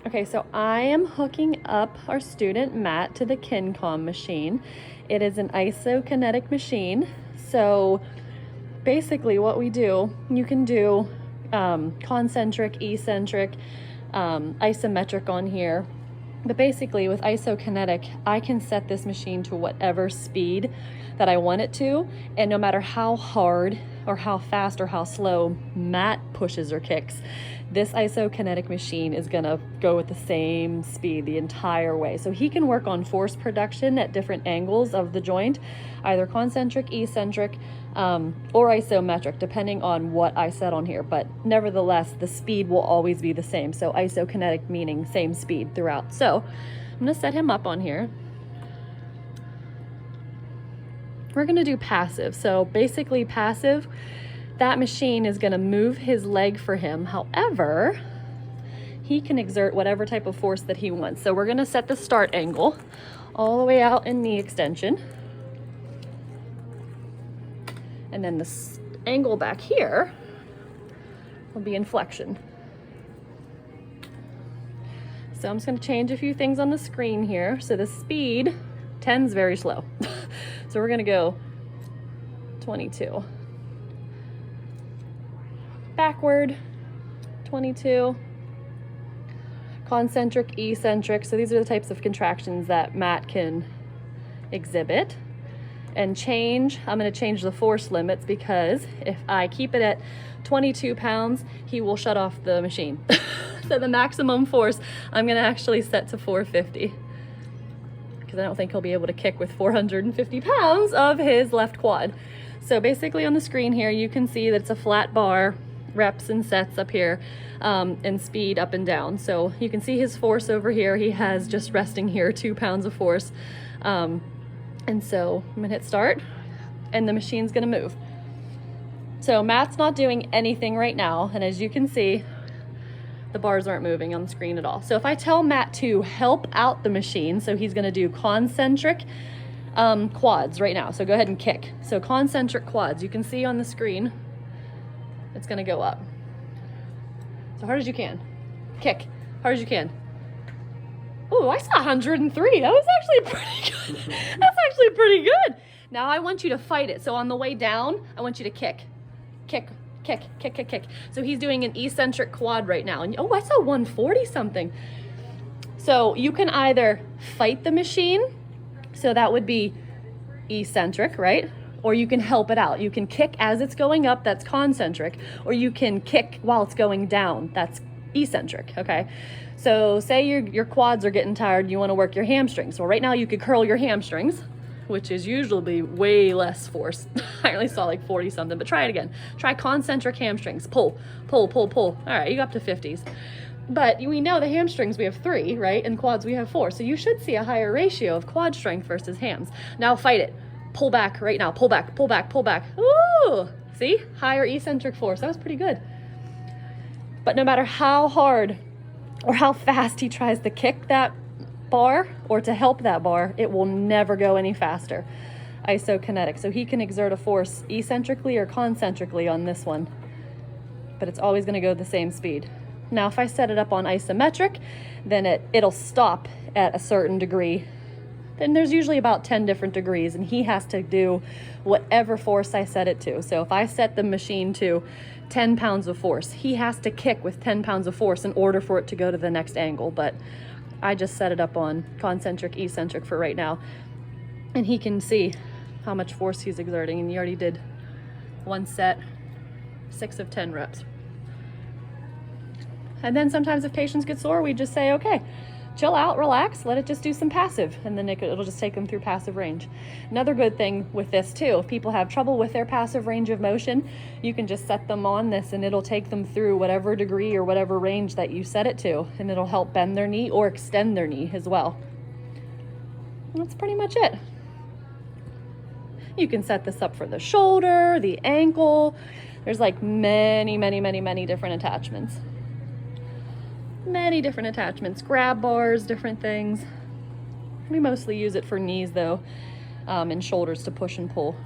Okay, so I am hooking up our student Matt to the KinCom machine. It is an Isokinetic machine. So basically what we do, you can do concentric, eccentric, isometric on here. But basically with Isokinetic, I can set this machine to whatever speed that I want it to, and no matter how hard or how fast or how slow Matt pushes or kicks, this Isokinetic machine is gonna go with the same speed the entire way. So he can work on force production at different angles of the joint, either concentric, eccentric, or isometric, depending on what I set on here. But nevertheless, the speed will always be the same. So Isokinetic meaning same speed throughout. So I'm gonna set him up on here. We're gonna do passive. So basically passive, that machine is gonna move his leg for him. However, he can exert whatever type of force that he wants. So we're gonna set the start angle all the way out in knee extension. And then the angle back here will be in flexion. So I'm just gonna change a few things on the screen here. So the speed, 10's very slow. So we're gonna go 22. Backward, 22. Concentric, eccentric. So these are the types of contractions that Matt can exhibit. And change, I'm gonna change the force limits, because if I keep it at 22 pounds, he will shut off the machine. So the maximum force, I'm gonna actually set to 450. Because I don't think he'll be able to kick with 450 pounds of his left quad. So basically on the screen here, you can see that it's a flat bar, reps and sets up here, and speed up and down. So you can see his force over here. He has just resting here 2 pounds of force. And so I'm gonna hit start and the machine's gonna move. So Matt's not doing anything right now. And as you can see, the bars aren't moving on the screen at all. So if I tell Matt to help out the machine, so he's gonna do concentric quads right now. So go ahead and kick. So concentric quads, you can see on the screen, it's gonna go up. So hard as you can. Kick, hard as you can. Oh, I saw 103. That was actually pretty good. That's actually pretty good. Now I want you to fight it. So on the way down, I want you to kick. Kick, kick, kick, kick, kick. So he's doing an eccentric quad right now. And oh, I saw 140 something. So you can either fight the machine, so that would be eccentric, right? Or you can help it out. You can kick as it's going up, that's concentric. Or you can kick while it's going down, that's eccentric, okay? So say your quads are getting tired, you wanna work your hamstrings. Well, right now you could curl your hamstrings, which is usually way less force. I only saw like 40 something, but try it again. Try concentric hamstrings, pull, pull, pull, pull. All right, you go up to 50s. But we know the hamstrings, we have 3, right? And quads, we have 4. So you should see a higher ratio of quad strength versus hams. Now fight it. Pull back right now, pull back, pull back, pull back. Ooh, see? Higher eccentric force, that was pretty good. But no matter how hard or how fast he tries to kick that bar or to help that bar, it will never go any faster. Isokinetic, so he can exert a force eccentrically or concentrically on this one, but it's always gonna go the same speed. Now, if I set it up on isometric, then it'll stop at a certain degree. Then there's usually about 10 different degrees, and he has to do whatever force I set it to. So if I set the machine to 10 pounds of force, he has to kick with 10 pounds of force in order for it to go to the next angle. But I just set it up on concentric, eccentric for right now. And he can see how much force he's exerting. And you already did one set, 6 of 10 reps. And then sometimes if patients get sore, we just say, okay, chill out, relax, let it just do some passive, and then it'll just take them through passive range. Another good thing with this too, if people have trouble with their passive range of motion, you can just set them on this and it'll take them through whatever degree or whatever range that you set it to, and it'll help bend their knee or extend their knee as well. And that's pretty much it. You can set this up for the shoulder, the ankle. There's like many, many, many, many different attachments. Many different attachments, grab bars, different things. We mostly use it for knees though, and shoulders to push and pull.